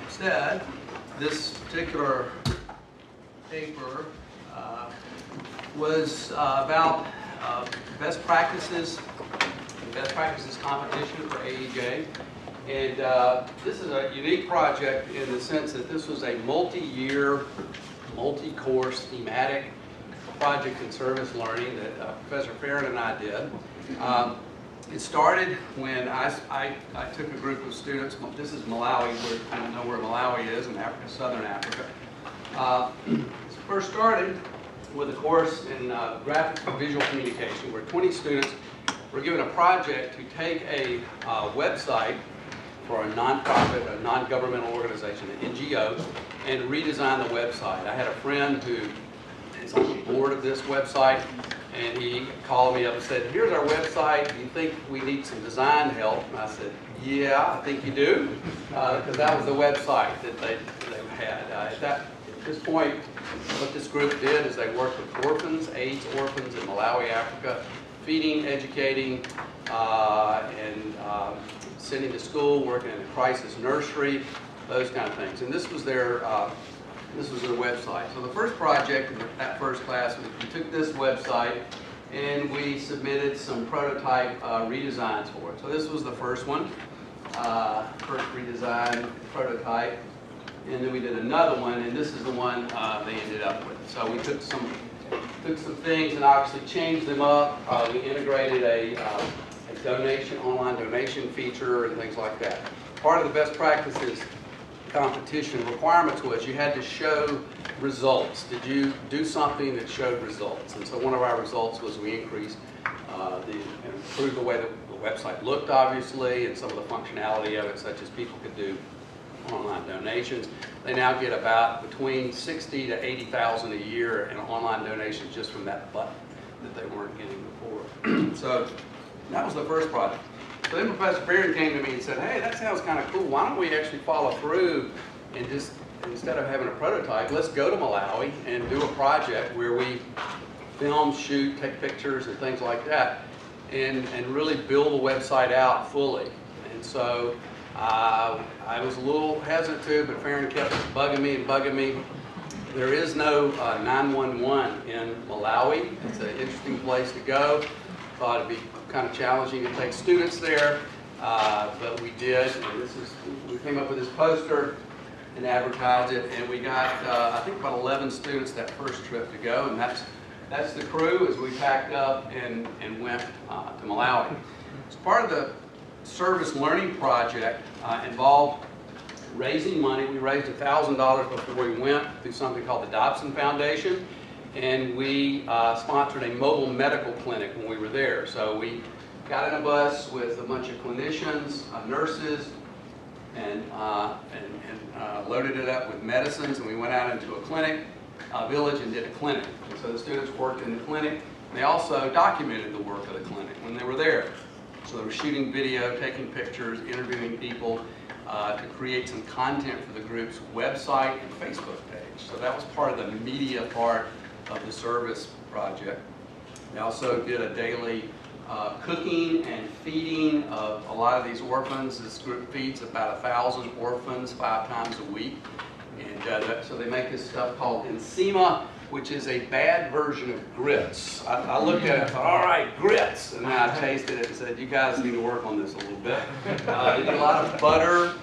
said, this particular paper was about best practices competition for AEJ. And this is a unique project in the sense that this was a multi-year, multi-course thematic project in service learning that Professor Farrand and I did. It started when I took a group of students. This is Malawi. I don't know where Malawi is in Africa, Southern Africa. It first started with a course in graphic and visual communication where 20 students were given a project to take a website for a nonprofit, a non-governmental organization, an NGO, and redesign the website. I had a friend who is on the board of this website, and he called me up and said, "Here's our website. Do you think we need some design help?" And I said, "Yeah, I think you do," because that was the website that they had. At this point, what this group did is they worked with orphans, AIDS orphans in Malawi, Africa, feeding, educating, and sending to school, working in a crisis nursery, those kind of things. And this was their website. So the first project in that first class was we took this website and we submitted some prototype redesigns for it. So this was the first one, first redesign prototype. And then we did another one, and this is the one they ended up with. So we took some things and obviously changed them up. We integrated a online donation feature and things like that. Part of the best practices competition requirements was you had to show results. Did you do something that showed results? And so one of our results was we increased improved the way that the website looked, obviously, and some of the functionality of it, such as people could do online donations. They now get about between 60 to 80,000 a year in online donations just from that button that they weren't getting before. So that was the first project. So then Professor Farrand came to me and said, "Hey, that sounds kind of cool. Why don't we actually follow through and just, instead of having a prototype, let's go to Malawi and do a project where we film, shoot, take pictures and things like that, and really build the website out fully." And so I was a little hesitant to, but Farrand kept bugging me. There is no 911 in Malawi. It's an interesting place to go. Thought it'd be kind of challenging to take students there, but we did. And we came up with this poster and advertised it, and we got I think about 11 students that first trip to go, and that's the crew as we packed up and went to Malawi. As part of the service learning project involved raising money. We raised $1,000 before we went through something called the Dobson Foundation, and we sponsored a mobile medical clinic when we were there. So we got in a bus with a bunch of clinicians, nurses, and loaded it up with medicines, and we went out into a clinic, village, and did a clinic. And so the students worked in the clinic. They also documented the work of the clinic when they were there. So they were shooting video, taking pictures, interviewing people to create some content for the group's website and Facebook page. So that was part of the media part of the service project. They also did a daily cooking and feeding of a lot of these orphans. This group feeds about 1,000 orphans 5 times a week. And so they make this stuff called ensima, which is a bad version of grits. I looked at it and thought, all right, grits. And then I tasted it and said, you guys need to work on this a little bit. They do a lot of butter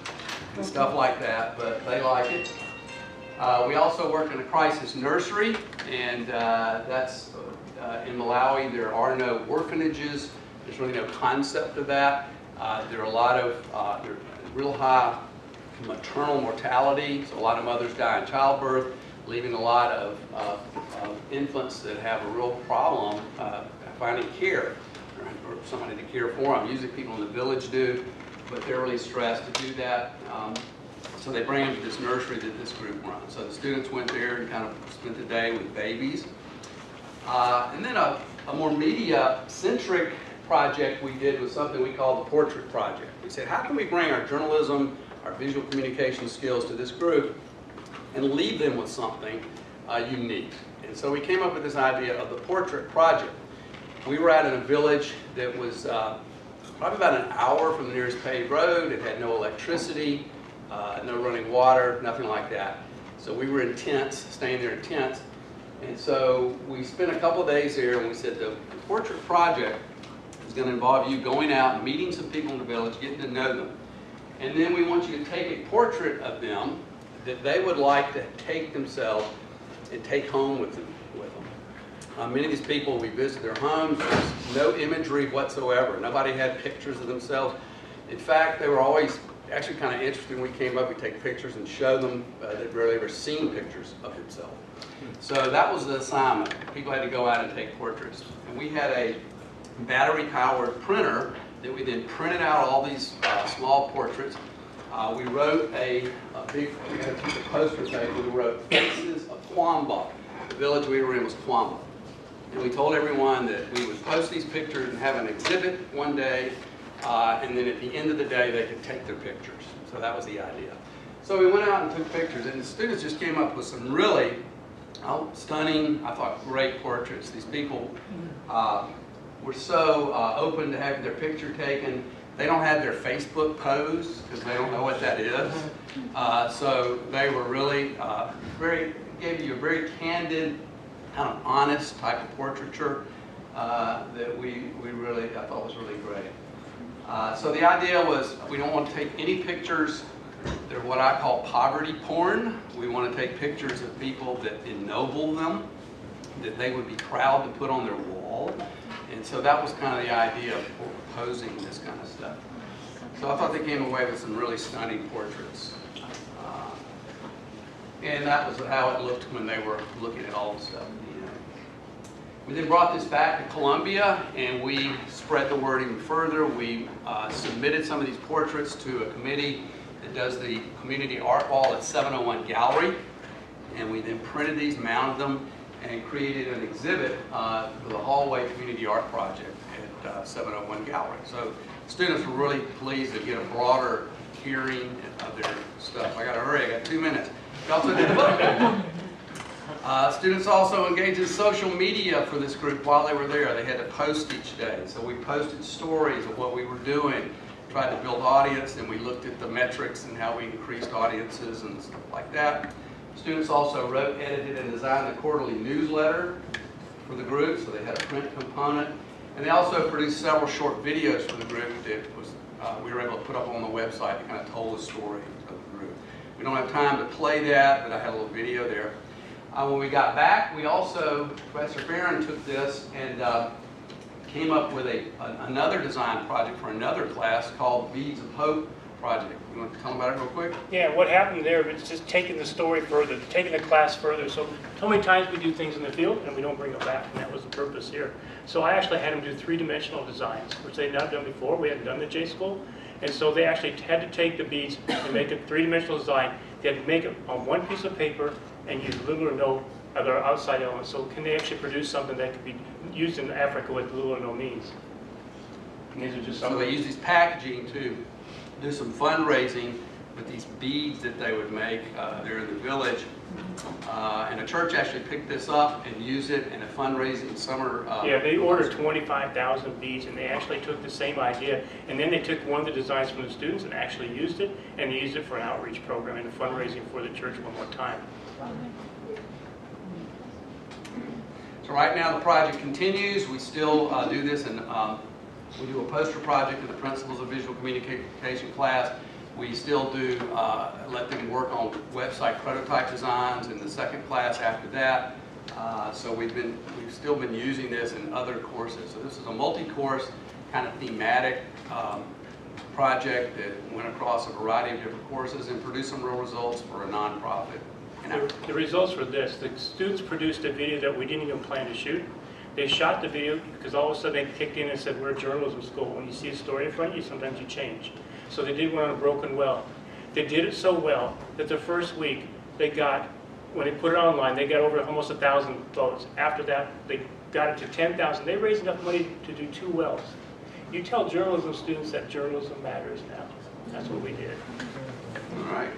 and stuff like that, but they like it. We also work in a crisis nursery, and that's in Malawi. There are no orphanages. There's really no concept of that. There are a lot of real high maternal mortality, so a lot of mothers die in childbirth, leaving a lot of infants that have a real problem finding care or somebody to care for them. Usually people in the village do, but they're really stressed to do that. So they bring them to this nursery that this group runs. So the students went there and kind of spent the day with babies. And then a more media-centric project we did was something we called the Portrait Project. We said, how can we bring our journalism, our visual communication skills to this group and leave them with something unique? And so we came up with this idea of the Portrait Project. We were out in a village that was probably about an hour from the nearest paved road. It had no electricity. no running water, nothing like that. So we were in tents, staying there in tents. And so we spent a couple of days there, and we said the portrait project is going to involve you going out and meeting some people in the village, getting to know them. And then we want you to take a portrait of them that they would like to take themselves and take home with them. Many of these people, we visit their homes, there's no imagery whatsoever. Nobody had pictures of themselves. In fact, they were always actually kind of interested when we came up. We'd take pictures and show them they'd rarely ever seen pictures of themselves. So that was the assignment. People had to go out and take portraits. And we had a battery-powered printer that we then printed out all these small portraits. We wrote a big, we had a piece of poster paper. We wrote Faces of Quamba. The village we were in was Quamba. And we told everyone that we would post these pictures and have an exhibit one day, and then at the end of the day they could take their pictures. So that was the idea. So we went out and took pictures, and the students just came up with some really stunning, I thought, great portraits. These people were so open to having their picture taken. They don't have their Facebook pose because they don't know what that is. So they were really gave you a very candid, kind of honest type of portraiture that we really, I thought was really great. So the idea was we don't want to take any pictures. They're what I call poverty porn. We want to take pictures of people that ennoble them, that they would be proud to put on their wall. And so that was kind of the idea of posing this kind of stuff. So I thought they came away with some really stunning portraits. And that was how it looked when they were looking at all the stuff. We then brought this back to Columbia, and we spread the word even further. We submitted some of these portraits to a committee that does the community art wall at 701 Gallery, and we then printed these, mounted them, and created an exhibit for the Hallway Community Art Project at 701 Gallery. So students were really pleased to get a broader hearing of their stuff. I got to hurry, I got 2 minutes. We also did a book. Students also engaged in social media for this group while they were there. They had to post each day. So we posted stories of what we were doing, tried to build audience, and we looked at the metrics and how we increased audiences and stuff like that. Students also wrote, edited, and designed the quarterly newsletter for the group, so they had a print component. And they also produced several short videos for the group that was, we were able to put up on the website that kind of told the story of the group. We don't have time to play that, but I had a little video there. When we got back, we also, Professor Farrand took this and came up with another design project for another class called Beads of Hope Project. You want to tell them about it real quick? Yeah, what happened there is just taking the story further, taking the class further. So many times we do things in the field and we don't bring them back, and that was the purpose here. So I actually had them do three-dimensional designs, which they'd not done before. We hadn't done the J-School. And so they actually had to take the beads and make a three-dimensional design. They had to make it on one piece of paper and use little or no other outside elements. So can they actually produce something that could be used in Africa with little or no means? And these are just some. So they use these packaging to do some fundraising with these beads that they would make there in the village. And a church actually picked this up and used it in a fundraising summer. Yeah, they ordered 25,000 beads, and they actually took the same idea, and then they took one of the designs from the students and actually used it, and they used it for an outreach program and a fundraising for the church one more time. So right now the project continues. We still do this, and we do a poster project in the Principles of Visual Communication class. We still do let them work on website prototype designs in the second class after that. So we've still been using this in other courses. So this is a multi-course kind of thematic project that went across a variety of different courses and produced some real results for a nonprofit. The results were this. The students produced a video that we didn't even plan to shoot. They shot the video because all of a sudden they kicked in and said, we're a journalism school. When you see a story in front of you, sometimes you change. So they did one on a broken well. They did it so well that the first week they got, when they put it online, they got over almost 1,000 votes. After that, they got it to 10,000. They raised enough money to do 2 wells. You tell journalism students that journalism matters now. That's what we did. All right.